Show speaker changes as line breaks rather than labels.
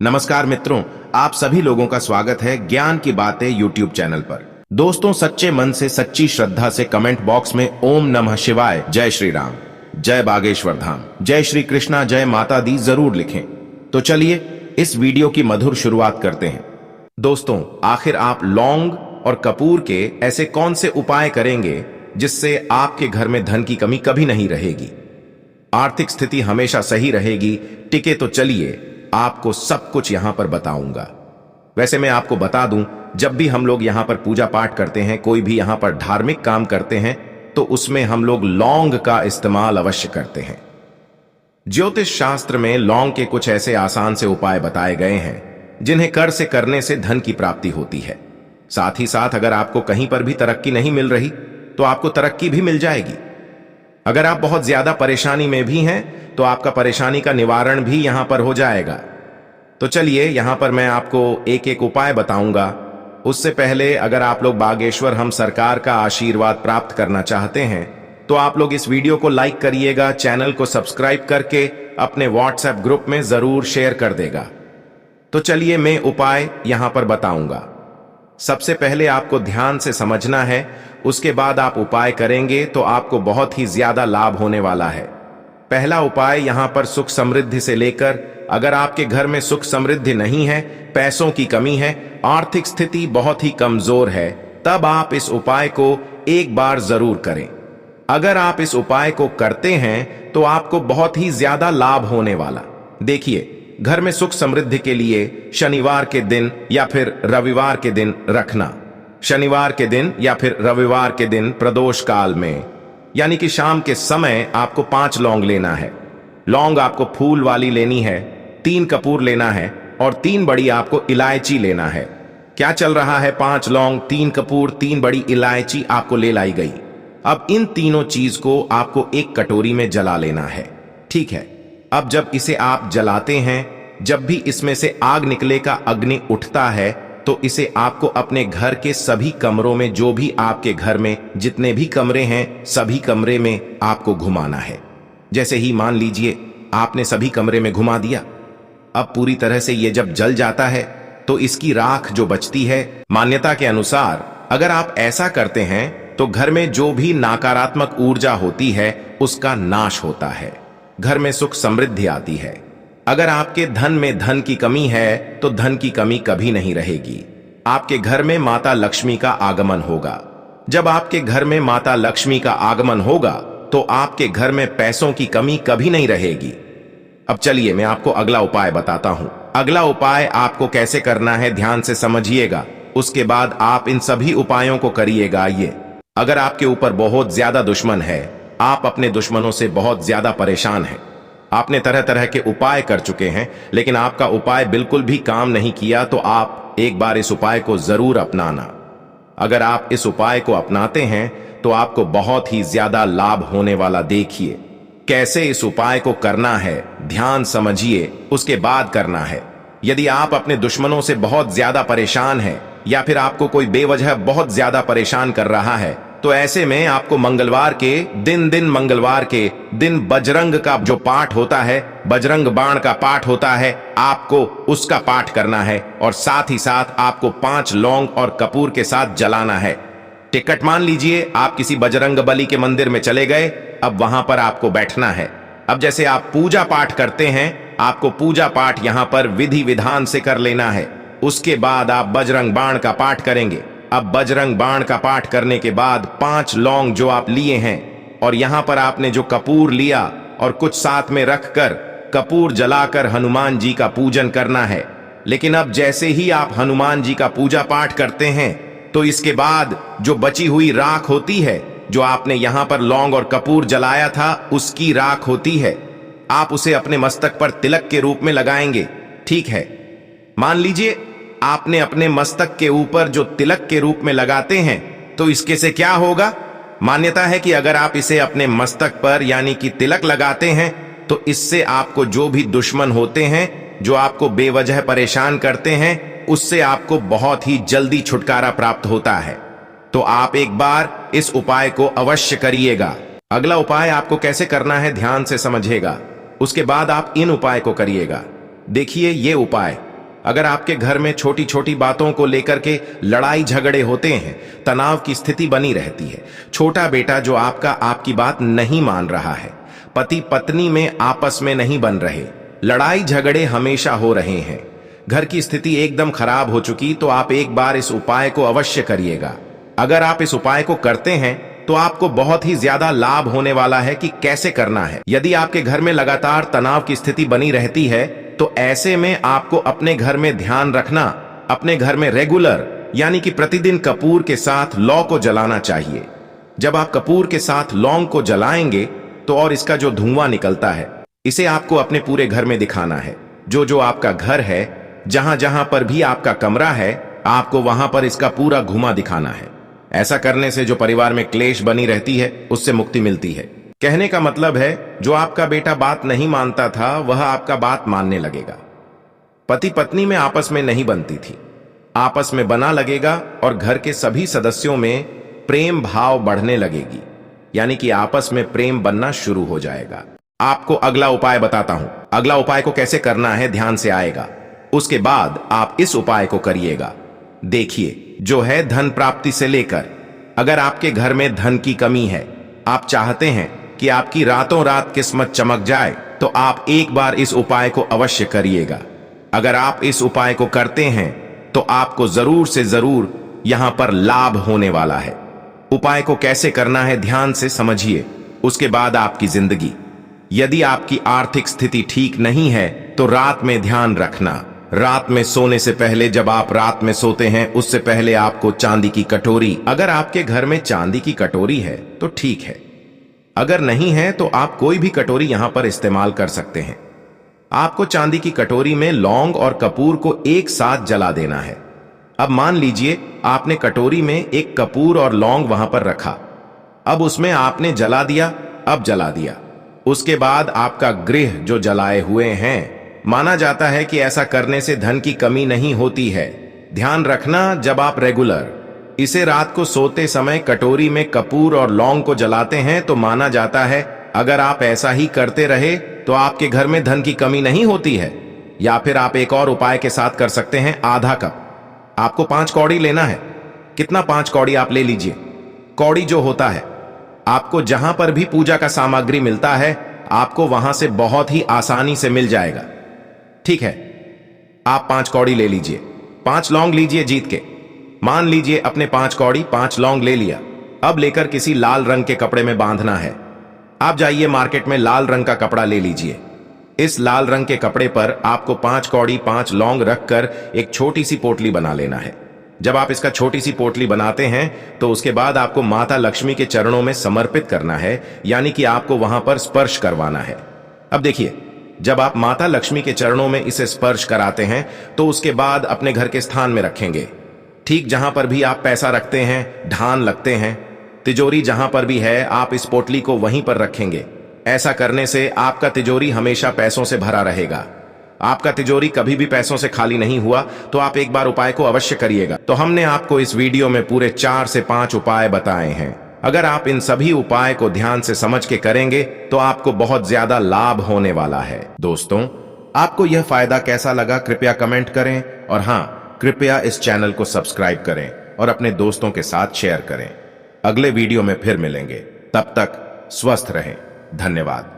नमस्कार मित्रों, आप सभी लोगों का स्वागत है ज्ञान की बातें यूट्यूब चैनल पर। दोस्तों, सच्चे मन से सच्ची श्रद्धा से कमेंट बॉक्स में ओम नमः शिवाय, जय श्री राम, जय बागेश्वर धाम, जय श्री कृष्णा, जय माता दी जरूर लिखें। तो चलिए इस वीडियो की मधुर शुरुआत करते हैं। दोस्तों, आखिर आप लौंग और कपूर के ऐसे कौन से उपाय करेंगे जिससे आपके घर में धन की कमी कभी नहीं रहेगी, आर्थिक स्थिति हमेशा सही रहेगी, टिके? तो चलिए आपको सब कुछ यहां पर बताऊंगा। वैसे मैं आपको बता दूं, जब भी हम लोग यहां पर पूजा पाठ करते हैं, कोई भी यहां पर धार्मिक काम करते हैं, तो उसमें हम लोग लौंग का इस्तेमाल अवश्य करते हैं। ज्योतिष शास्त्र में लौंग के कुछ ऐसे आसान से उपाय बताए गए हैं जिन्हें कर से करने से धन की प्राप्ति होती है। साथ ही साथ अगर आपको कहीं पर भी तरक्की नहीं मिल रही तो आपको तरक्की भी मिल जाएगी। अगर आप बहुत ज्यादा परेशानी में भी हैं तो आपका परेशानी का निवारण भी यहां पर हो जाएगा। तो चलिए यहां पर मैं आपको एक एक उपाय बताऊंगा। उससे पहले अगर आप लोग बागेश्वर हम सरकार का आशीर्वाद प्राप्त करना चाहते हैं तो आप लोग इस वीडियो को लाइक करिएगा, चैनल को सब्सक्राइब करके अपने व्हाट्सएप ग्रुप में जरूर शेयर कर देगा। तो चलिए मैं उपाय यहां पर बताऊंगा। सबसे पहले आपको ध्यान से समझना है, उसके बाद आप उपाय करेंगे तो आपको बहुत ही ज्यादा लाभ होने वाला है। पहला उपाय यहां पर सुख समृद्धि से लेकर, अगर आपके घर में सुख समृद्धि नहीं है, पैसों की कमी है, आर्थिक स्थिति बहुत ही कमजोर है, तब आप इस उपाय को एक बार जरूर करें। अगर आप इस उपाय को करते हैं तो आपको बहुत ही ज्यादा लाभ होने वाला। देखिए, घर में सुख समृद्धि के लिए शनिवार के दिन या फिर रविवार के दिन रखना। शनिवार के दिन या फिर रविवार के दिन प्रदोष काल में, यानी कि शाम के समय, आपको 5 लौंग लेना है। लौंग आपको फूल वाली लेनी है, 3 कपूर लेना है और 3 बड़ी आपको इलायची लेना है। क्या चल रहा है? 5 लौंग, 3 कपूर, 3 बड़ी इलायची आपको ले लाई गई। अब इन तीनों चीज को आपको एक कटोरी में जला लेना है, ठीक है? अब जब इसे आप जलाते हैं, जब भी इसमें से आग निकले का अग्नि उठता है, तो इसे आपको अपने घर के सभी कमरों में, जो भी आपके घर में जितने भी कमरे हैं, सभी कमरे में आपको घुमाना है। जैसे ही मान लीजिए आपने सभी कमरे में घुमा दिया, अब पूरी तरह से ये जब जल जाता है तो इसकी राख जो बचती है, मान्यता के अनुसार अगर आप ऐसा करते हैं तो घर में जो भी नकारात्मक ऊर्जा होती है उसका नाश होता है, घर में सुख समृद्धि आती है। अगर आपके धन में धन की कमी है तो धन की कमी कभी नहीं रहेगी। आपके घर में माता लक्ष्मी का आगमन होगा। जब आपके घर में माता लक्ष्मी का आगमन होगा तो आपके घर में पैसों की कमी कभी नहीं रहेगी। अब चलिए मैं आपको अगला उपाय बताता हूं। अगला उपाय आपको कैसे करना है, ध्यान से समझिएगा। उसके बाद आप इन सभी उपायों को करिएगा। ये अगर आपके ऊपर बहुत ज्यादा दुश्मन है, आप अपने दुश्मनों से बहुत ज्यादा परेशान हैं, आपने तरह तरह के उपाय कर चुके हैं लेकिन आपका उपाय बिल्कुल भी काम नहीं किया, तो आप एक बार इस उपाय को जरूर अपनाना। अगर आप इस उपाय को अपनाते हैं तो आपको बहुत ही ज्यादा लाभ होने वाला। देखिए कैसे इस उपाय को करना है, ध्यान समझिए, उसके बाद करना है। यदि आप अपने दुश्मनों से बहुत ज्यादा परेशान हैं या फिर आपको कोई बेवजह बहुत ज्यादा परेशान कर रहा है, तो ऐसे में आपको मंगलवार के मंगलवार के दिन बजरंग का जो पाठ होता है, बजरंग बाण का पाठ होता है, आपको उसका पाठ करना है और साथ ही साथ आपको 5 लौंग और कपूर के साथ जलाना है। टिकट मान लीजिए आप किसी बजरंग बली के मंदिर में चले गए, अब वहां पर आपको बैठना है। अब जैसे आप पूजा पाठ करते हैं, आपको पूजा पाठ यहां पर विधि विधान से कर लेना है। उसके बाद आप बजरंग बाण का पाठ करेंगे। अब बजरंग बाण का पाठ करने के बाद 5 लौंग जो आप लिए हैं और यहां पर आपने जो कपूर लिया और कुछ साथ में रखकर कपूर जलाकर हनुमान जी का पूजन करना है। लेकिन अब जैसे ही आप हनुमान जी का पूजा पाठ करते हैं तो इसके बाद जो बची हुई राख होती है, जो आपने यहां पर लौंग और कपूर जलाया था, उसकी राख होती है, आप उसे अपने मस्तक पर तिलक के रूप में लगाएंगे, ठीक है? मान लीजिए आपने अपने मस्तक के ऊपर जो तिलक के रूप में लगाते हैं, तो इसके से क्या होगा? मान्यता है कि अगर आप इसे अपने मस्तक पर यानी कि तिलक लगाते हैं तो इससे आपको जो भी दुश्मन होते हैं, जो आपको बेवजह परेशान करते हैं, उससे आपको बहुत ही जल्दी छुटकारा प्राप्त होता है। तो आप एक बार इस उपाय को अवश्य करिएगा। अगला उपाय आपको कैसे करना है, ध्यान से समझिएगा। उसके बाद आप इन उपाय को करिएगा। देखिए ये उपाय अगर आपके घर में छोटी छोटी बातों को लेकर के लड़ाई झगड़े होते हैं, तनाव की स्थिति बनी रहती है, छोटा बेटा जो आपकी बात नहीं मान रहा है, पति पत्नी में आपस में नहीं बन रहे, लड़ाई झगड़े हमेशा हो रहे हैं, घर की स्थिति एकदम खराब हो चुकी, तो आप एक बार इस उपाय को अवश्य करिएगा। अगर आप इस उपाय को करते हैं तो आपको बहुत ही ज्यादा लाभ होने वाला है। कि कैसे करना है? यदि आपके घर में लगातार तनाव की स्थिति बनी रहती है तो ऐसे में आपको अपने घर में ध्यान रखना, अपने घर में रेगुलर यानी कि प्रतिदिन कपूर के साथ लौ को जलाना चाहिए। जब आप कपूर के साथ लौंग को जलाएंगे तो और इसका जो धुआं निकलता है, इसे आपको अपने पूरे घर में दिखाना है। जो आपका घर है, जहां जहां पर भी आपका कमरा है, आपको वहां पर इसका पूरा घुमा दिखाना है। ऐसा करने से जो परिवार में क्लेश बनी रहती है उससे मुक्ति मिलती है। कहने का मतलब है, जो आपका बेटा बात नहीं मानता था वह आपका बात मानने लगेगा। पति पत्नी में आपस में नहीं बनती थी, आपस में बना लगेगा और घर के सभी सदस्यों में प्रेम भाव बढ़ने लगेगी, यानी कि आपस में प्रेम बनना शुरू हो जाएगा। आपको अगला उपाय बताता हूं। अगला उपाय को कैसे करना है ध्यान से आएगा, उसके बाद आप इस उपाय को करिएगा। देखिए, जो है धन प्राप्ति से लेकर, अगर आपके घर में धन की कमी है, आप चाहते हैं कि आपकी रातों रात किस्मत चमक जाए, तो आप एक बार इस उपाय को अवश्य करिएगा। अगर आप इस उपाय को करते हैं तो आपको जरूर से जरूर यहां पर लाभ होने वाला है। उपाय को कैसे करना है ध्यान से समझिए, उसके बाद आपकी जिंदगी। यदि आपकी आर्थिक स्थिति ठीक नहीं है तो रात में ध्यान रखना, रात में सोने से पहले, जब आप रात में सोते हैं उससे पहले आपको चांदी की कटोरी, अगर आपके घर में चांदी की कटोरी है तो ठीक है, अगर नहीं है तो आप कोई भी कटोरी यहां पर इस्तेमाल कर सकते हैं। आपको चांदी की कटोरी में लौंग और कपूर को एक साथ जला देना है। अब मान लीजिए आपने कटोरी में एक कपूर और लौंग वहां पर रखा, अब उसमें आपने जला दिया, अब जला दिया। उसके बाद आपका गृह जो जलाए हुए हैं, माना जाता है कि ऐसा करने से धन की कमी नहीं होती है। ध्यान रखना, जब आप रेगुलर इसे रात को सोते समय कटोरी में कपूर और लौंग को जलाते हैं तो माना जाता है अगर आप ऐसा ही करते रहे तो आपके घर में धन की कमी नहीं होती है। या फिर आप एक और उपाय के साथ कर सकते हैं, आधा कप। आपको 5 कौड़ी लेना है। कितना? 5 कौड़ी आप ले लीजिए। कौड़ी जो होता है, आपको जहां पर भी पूजा का सामग्री मिलता है, आपको वहां से बहुत ही आसानी से मिल जाएगा। ठीक है, आप 5 कौड़ी ले लीजिए। 5 लौंग लीजिए जीत के। मान लीजिए अपने 5 कौड़ी 5 लौंग ले लिया। अब लेकर किसी लाल रंग के कपड़े में बांधना है। आप जाइए मार्केट में लाल रंग का कपड़ा ले लीजिए। इस लाल रंग के कपड़े पर आपको 5 कौड़ी 5 लौंग रखकर एक छोटी सी पोटली बना लेना है। जब आप इसका छोटी सी पोटली बनाते हैं तो उसके बाद आपको माता लक्ष्मी के चरणों में समर्पित करना है, यानी कि आपको वहां पर स्पर्श करवाना है। अब देखिए, जब आप माता लक्ष्मी के चरणों में इसे स्पर्श कराते हैं तो उसके बाद अपने घर के स्थान में रखेंगे। ठीक जहां पर भी आप पैसा रखते हैं, ढान लगते हैं, तिजोरी जहां पर भी है, आप इस पोटली को वहीं पर रखेंगे। ऐसा करने से आपका तिजोरी हमेशा पैसों से भरा रहेगा। आपका तिजोरी कभी भी पैसों से खाली नहीं हुआ तो आप एक बार उपाय को अवश्य करिएगा। तो हमने आपको इस वीडियो में पूरे 4 से 5 उपाय बताए हैं। अगर आप इन सभी उपाय को ध्यान से समझ के करेंगे तो आपको बहुत ज्यादा लाभ होने वाला है। दोस्तों, आपको यह फायदा कैसा लगा कृपया कमेंट करें, और हाँ, कृपया इस चैनल को सब्सक्राइब करें और अपने दोस्तों के साथ शेयर करें। अगले वीडियो में फिर मिलेंगे, तब तक स्वस्थ रहें। धन्यवाद।